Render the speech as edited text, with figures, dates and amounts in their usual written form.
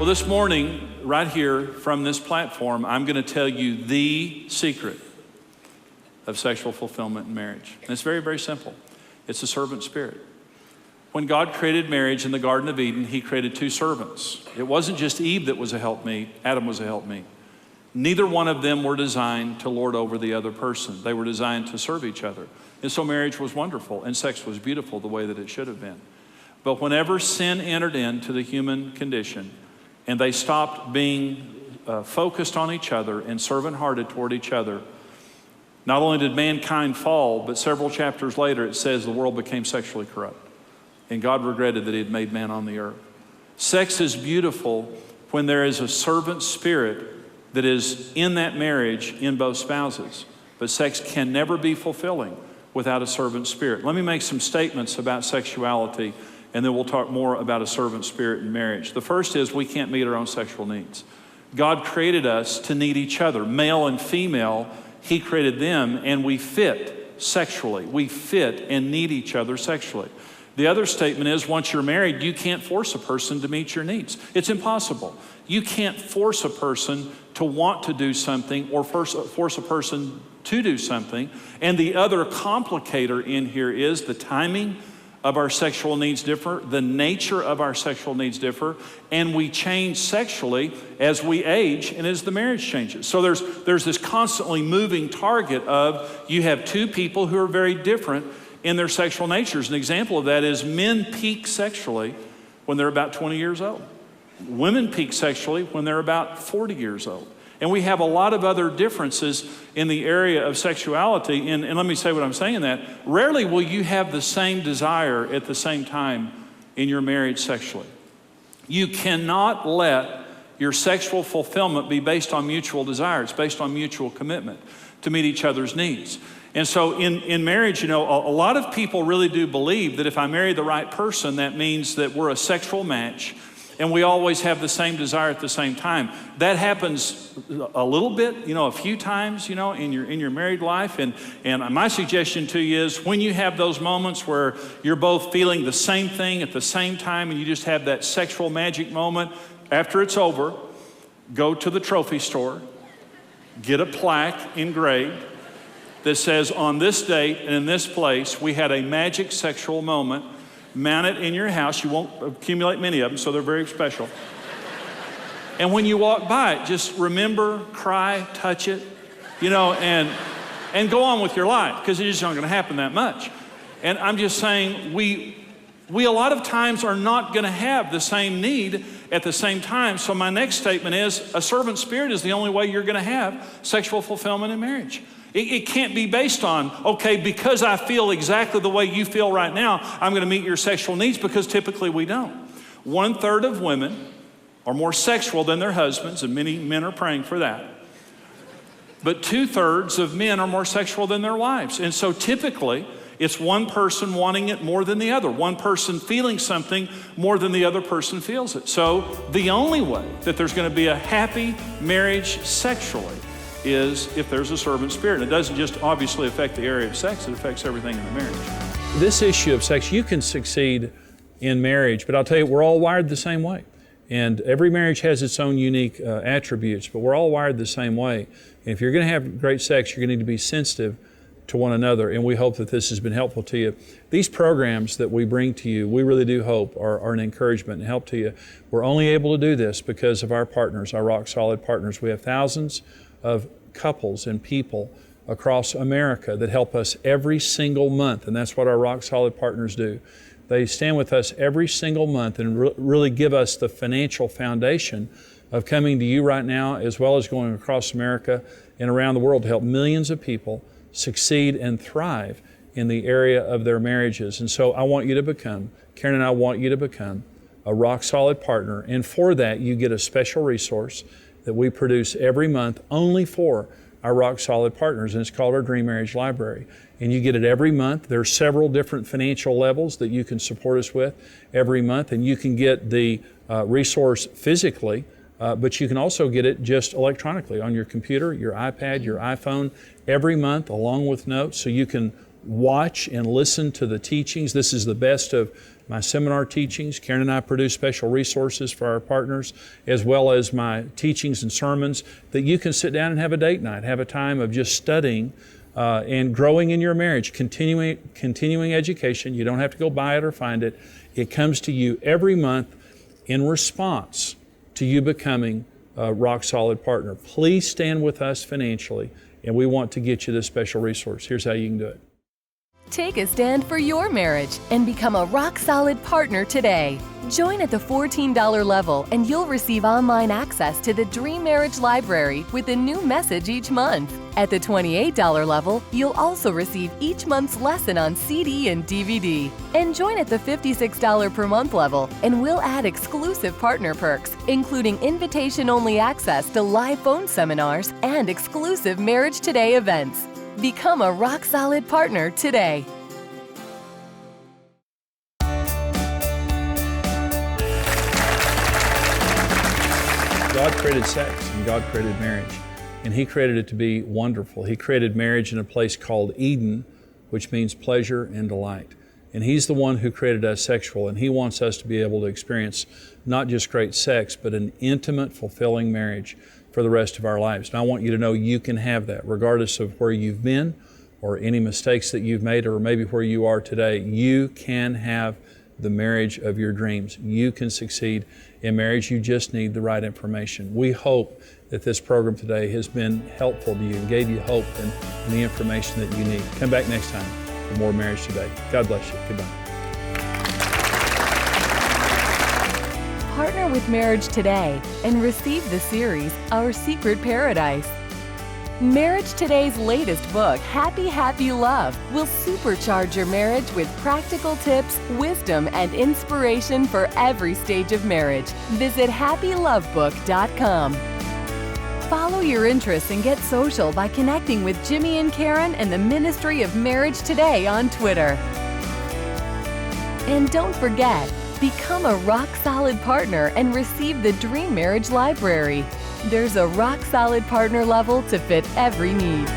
Well, this morning, right here from this platform, I'm going to tell you the secret of sexual fulfillment in marriage. And it's very, very simple. It's the servant spirit. When God created marriage in the Garden of Eden, he created two servants. It wasn't just Eve that was a helpmeet, Adam was a helpmeet. Neither one of them were designed to lord over the other person. They were designed to serve each other. And so marriage was wonderful and sex was beautiful the way that it should have been. But whenever sin entered into the human condition and they stopped being focused on each other and servant-hearted toward each other, not only did mankind fall, but several chapters later it says the world became sexually corrupt. And God regretted that he had made man on the earth. Sex is beautiful when there is a servant spirit that is in that marriage in both spouses. But sex can never be fulfilling without a servant spirit. Let me make some statements about sexuality, and then we'll talk more about a servant spirit in marriage. The first is we can't meet our own sexual needs. God created us to need each other, male and female. He created them, and we fit sexually. We fit and need each other sexually. The other statement is once you're married, you can't force a person to meet your needs. It's impossible. You can't force a person to want to do something or force a person to do something. And the other complicator in here is the timing of our sexual needs differ, the nature of our sexual needs differ, and we change sexually as we age and as the marriage changes. So there's this constantly moving target of you have two people who are very different in their sexual natures. An example of that is men peak sexually when they're about 20 years old. Women peak sexually when they're about 40 years old. And we have a lot of other differences in the area of sexuality. And let me say what I'm saying in that. Rarely will you have the same desire at the same time in your marriage sexually. You cannot let your sexual fulfillment be based on mutual desire. It's based on mutual commitment to meet each other's needs. And so in marriage, a lot of people really do believe that if I marry the right person, that means that we're a sexual match and we always have the same desire at the same time. That happens a little bit, a few times, in your married life. And my suggestion to you is when you have those moments where you're both feeling the same thing at the same time and you just have that sexual magic moment, after it's over, go to the trophy store, get a plaque engraved that says, on this date and in this place, we had a magic sexual moment. Mount it in your house. You won't accumulate many of them, so they're very special. And when you walk by it, just remember, cry, touch it, and go on with your life, because it's just not going to happen that much. And I'm just saying, we a lot of times are not going to have the same need at the same time. So my next statement is, a servant spirit is the only way you're going to have sexual fulfillment in marriage. It can't be based on, okay, because I feel exactly the way you feel right now, I'm going to meet your sexual needs, because typically we don't. 1/3 of women are more sexual than their husbands, and many men are praying for that. But 2/3 of men are more sexual than their wives. And so typically, it's one person wanting it more than the other, one person feeling something more than the other person feels it. So the only way that there's going to be a happy marriage sexually is if there's a servant spirit. And it doesn't just obviously affect the area of sex, it affects everything in the marriage. This issue of sex, you can succeed in marriage, but I'll tell you, we're all wired the same way. And every marriage has its own unique attributes, but we're all wired the same way. And if you're going to have great sex, you're going to need to be sensitive to one another, and we hope that this has been helpful to you. These programs that we bring to you, we really do hope are an encouragement and help to you. We're only able to do this because of our partners, our rock solid partners. We have thousands of couples and people across America that help us every single month, and that's what our rock solid partners do. They stand with us every single month and really give us the financial foundation of coming to you right now, as well as going across America and around the world to help millions of people succeed and thrive in the area of their marriages. And so I want you to become, Karen and I want you to become a rock solid partner. And for that, you get a special resource that we produce every month only for our rock solid partners, and it's called our Dream Marriage Library. And you get it every month. There are several different financial levels that you can support us with every month, and you can get the resource physically, but you can also get it just electronically on your computer, your iPad, your iPhone, every month along with notes, so you can watch and listen to the teachings. This is the best of my seminar teachings. Karen and I produce special resources for our partners, as well as my teachings and sermons that you can sit down and have a date night, have a time of just studying and growing in your marriage, continuing education. You don't have to go buy it or find it. It comes to you every month in response to you becoming a rock-solid partner. Please stand with us financially, and we want to get you this special resource. Here's how you can do it. Take a stand for your marriage and become a rock-solid partner today. Join at the $14 level and you'll receive online access to the Dream Marriage Library with a new message each month. At the $28 level, you'll also receive each month's lesson on CD and DVD. And join at the $56 per month level and we'll add exclusive partner perks, including invitation-only access to live phone seminars and exclusive Marriage Today events. Become a rock-solid partner today. God created sex and God created marriage, and He created it to be wonderful. He created marriage in a place called Eden, which means pleasure and delight. And He's the one who created us sexual, and He wants us to be able to experience not just great sex, but an intimate, fulfilling marriage for the rest of our lives. And I want you to know you can have that regardless of where you've been or any mistakes that you've made or maybe where you are today. You can have the marriage of your dreams. You can succeed in marriage. You just need the right information. We hope that this program today has been helpful to you and gave you hope and the information that you need. Come back next time for more Marriage Today. God bless you. Goodbye. Partner with Marriage Today and receive the series, Our Secret Paradise. Marriage Today's latest book, Happy Happy Love, will supercharge your marriage with practical tips, wisdom, and inspiration for every stage of marriage. Visit happylovebook.com. Follow your interests and get social by connecting with Jimmy and Karen and the Ministry of Marriage Today on Twitter. And don't forget, become a rock-solid partner and receive the Dream Marriage Library. There's a rock-solid partner level to fit every need.